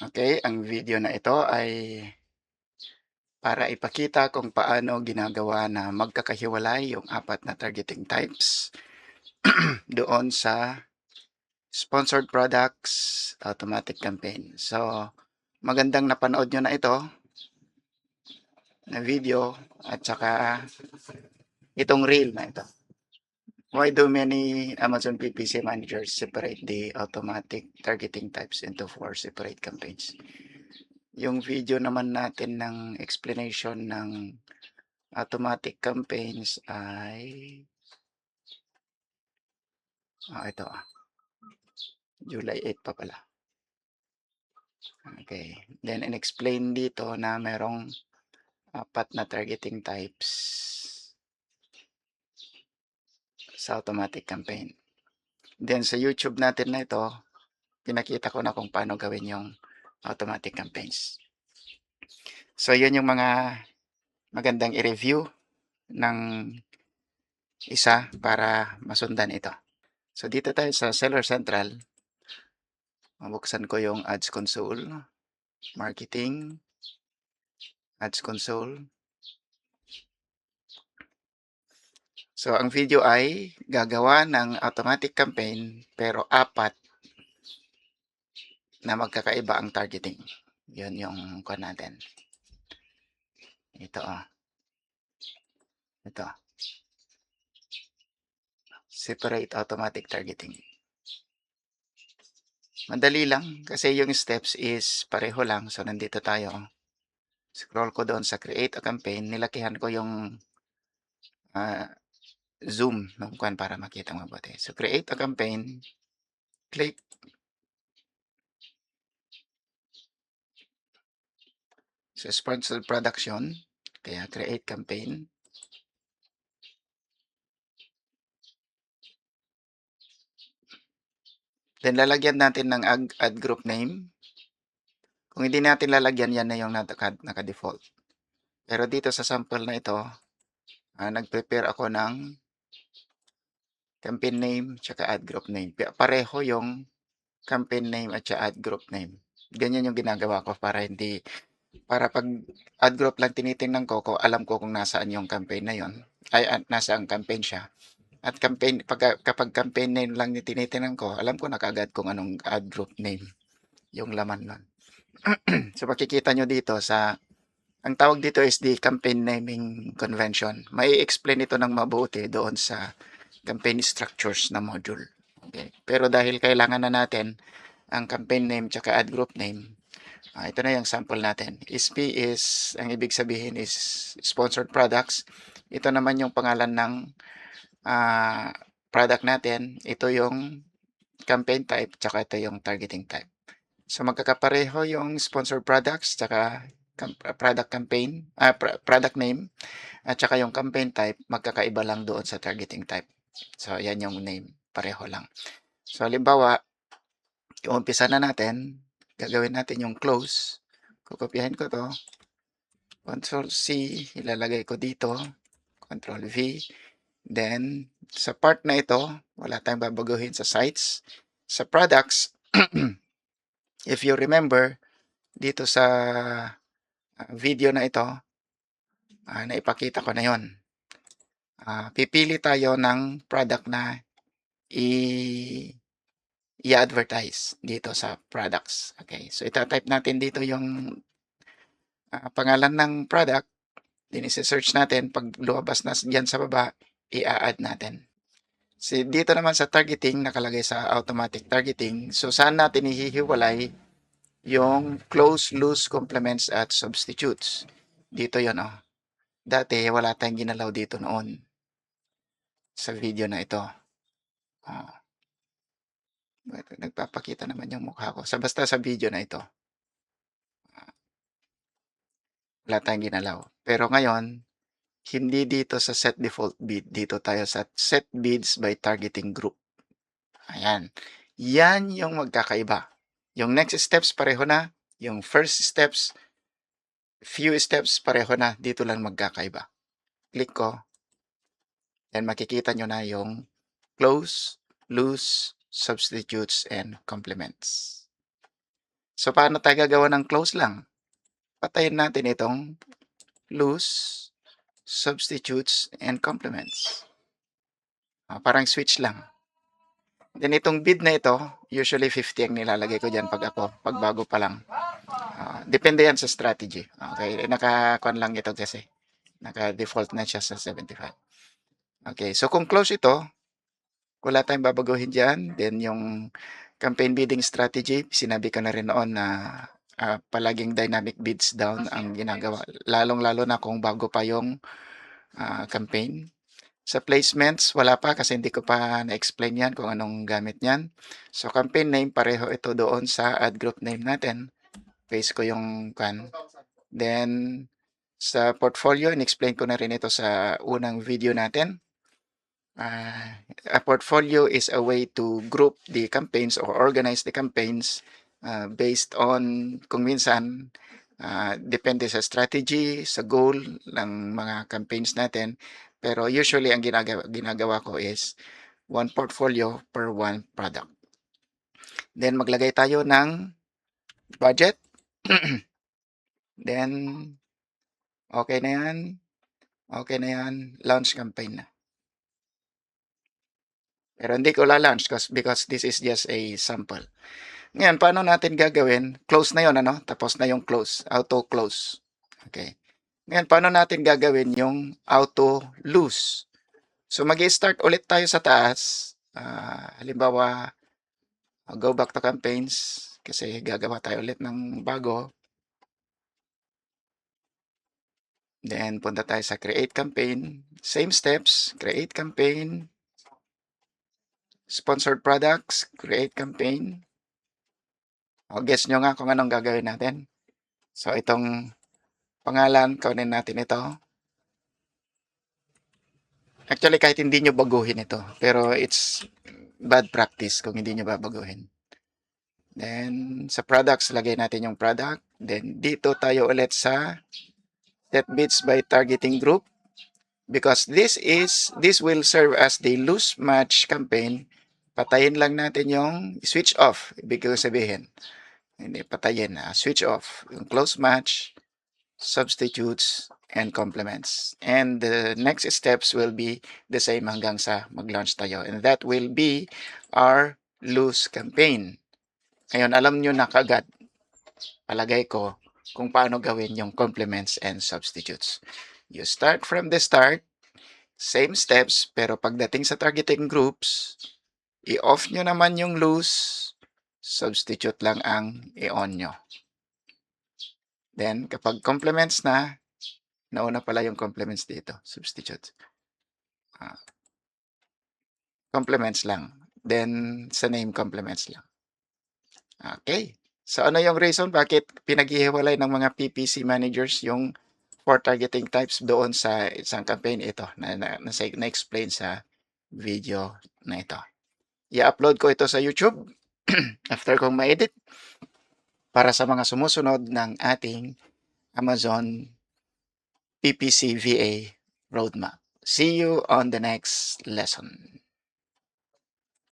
Okay, ang video na ito ay para ipakita kung paano ginagawa na magkakahiwalay yung apat na targeting types doon sa sponsored products automatic campaign. So, magandang napanood nyo na ito na video at saka itong reel na ito. Why do many Amazon PPC managers separate the automatic targeting types into 4 separate campaigns? Yung video naman natin ng explanation ng automatic campaigns ay ito July 8 pa pala. Okay. Then in-explain dito na merong apat na targeting types sa automatic campaign. Then sa YouTube natin na ito, pinakita ko na kung paano gawin yung automatic campaigns. So yun yung mga magandang i-review ng isa para masundan ito. So dito tayo sa Seller Central. Mabuksan ko yung Ads Console, Marketing, Ads Console. So ang video ay gagawa ng automatic campaign pero apat na magkakaiba ang targeting. Yun yung kuha natin. Ito Ito. Separate automatic targeting. Madali lang kasi yung steps is pareho lang. So nandito tayo. Scroll ko doon sa create a campaign. Nilakihan ko yung zoom ng kuan para makita mabuti. So create a campaign. Click. So sponsored production. Kaya create campaign. Then lalagyan natin ng ad group name. Kung hindi natin lalagyan, yan na yung naka-default. Pero dito sa sample na ito, nag-prepare ako ng campaign name tsaka ad group name. Pareho yung campaign name at saka ad group name. Ganyan yung ginagawa ko para pag ad group lang tinitingnan ko, alam ko kung nasaan yung campaign na yon, ay nasaan campaign siya. At kapag campaign name lang tinitingnan ko, alam ko na kagad kung anong ad group name yung laman nun. So makikita nyo dito ang tawag dito is the campaign naming convention. May explain ito ng mabuti doon sa campaign structures na module. Okay. Pero dahil kailangan na natin ang campaign name tsaka ad group name, ito na yung sample natin. SP is, ang ibig sabihin is sponsored products. Ito naman yung pangalan ng product natin. Ito yung campaign type tsaka ito yung targeting type. So magkakapareho yung sponsored products tsaka product campaign, product name at saka yung campaign type magkakaiba lang doon sa targeting type. So yan yung name, pareho lang. So halimbawa, umpisa na natin, gagawin natin yung close. Kukopyahin ko to. Control C, ilalagay ko dito. Control V. Then sa part na ito, wala tayong babaguhin sa sites. Sa products, if you remember, dito sa video na ito, naipakita ko na yon. Pipili tayo ng product na i-advertise dito sa products. Okay, so itatype natin dito yung pangalan ng product, din isi-search natin, pag lumabas na diyan sa baba, i-add natin. So, dito naman sa targeting, nakalagay sa automatic targeting, so saan natin ihihiwalay yung close, loose, complements, at substitutes. Dito yon Dati, wala tayong ginalaw dito noon sa video na ito. Nagpapakita naman yung mukha ko. Basta sa video na ito. Wala tayong ginalaw. Pero ngayon, hindi dito sa set default bid. Dito tayo sa set bids by targeting group. Ayan. Yan yung magkakaiba. Yung next steps pareho na. Yung first steps, few steps pareho na. Dito lang magkakaiba. Click ko. Then makikita nyo na yung close, loose, substitutes, and complements. So, paano tayo gagawa ng close lang? Patayin natin itong loose, substitutes, and complements. Parang switch lang. Then itong bid na ito, usually 50 ang nilalagay ko dyan pag bago pa lang. Depende yan sa strategy. Okay, naka-con lang ito kasi. Naka-default na siya sa 75. Okay, so kung close ito, wala tayong babaguhin dyan. Then yung campaign bidding strategy, sinabi ko na rin noon na palaging dynamic bids down ang ginagawa. Lalong-lalo na kung bago pa yung campaign. Sa placements, wala pa kasi hindi ko pa na-explain yan kung anong gamit yan. So, campaign name, pareho ito doon sa ad group name natin. Paste ko yung kan. Then, sa portfolio, in-explain ko na rin ito sa unang video natin. A portfolio is a way to group the campaigns or organize the campaigns based on kung minsan depende sa strategy, sa goal ng mga campaigns natin. Pero usually ang ginagawa ko is one portfolio per one product. Then maglagay tayo ng budget. Then okay na yan. Okay na yan. Launch campaign na. Pero hindi ko la-launch because this is just a sample. Ngayon, paano natin gagawin? Close na yon, ano? Tapos na yung close. Auto-close. Okay. Ngayon, paano natin gagawin yung auto-lose? So, mag-start ulit tayo sa taas. Halimbawa, go back to campaigns kasi gagawa tayo ulit ng bago. Then, punta tayo sa create campaign. Same steps. Create campaign. Sponsored products. Create campaign. Guess nyo nga kung anong gagawin natin. So, itong pangalan, kaunin natin ito. Actually, kahit hindi nyo baguhin ito. Pero it's bad practice kung hindi nyo babaguhin. Then, sa products, lagay natin yung product. Then, dito tayo ulit sa set bids by targeting group. Because this will serve as the loose match campaign. Patayin lang natin yung switch off. Ibig sabihin. Hindi, patayin. Switch off. Yung close match, substitutes, and complements. And the next steps will be the same hanggang sa mag-launch tayo. And that will be our loose campaign. Ngayon, alam nyo na kagad, palagay ko, kung paano gawin yung complements and substitutes. You start from the start, same steps, pero pagdating sa targeting groups, i-off nyo naman yung loose, substitute lang ang i-on nyo. Then, kapag complements na, nauna pala yung complements dito, substitute. Complements lang. Then, sa name complements lang. Okay. So, ano yung reason bakit pinaghihiwalay ng mga PPC managers yung 4 targeting types doon sa isang campaign? Ito, na-explain sa video na ito. I-upload ko ito sa YouTube after kong ma-edit para sa mga sumusunod ng ating Amazon PPC VA roadmap. See you on the next lesson.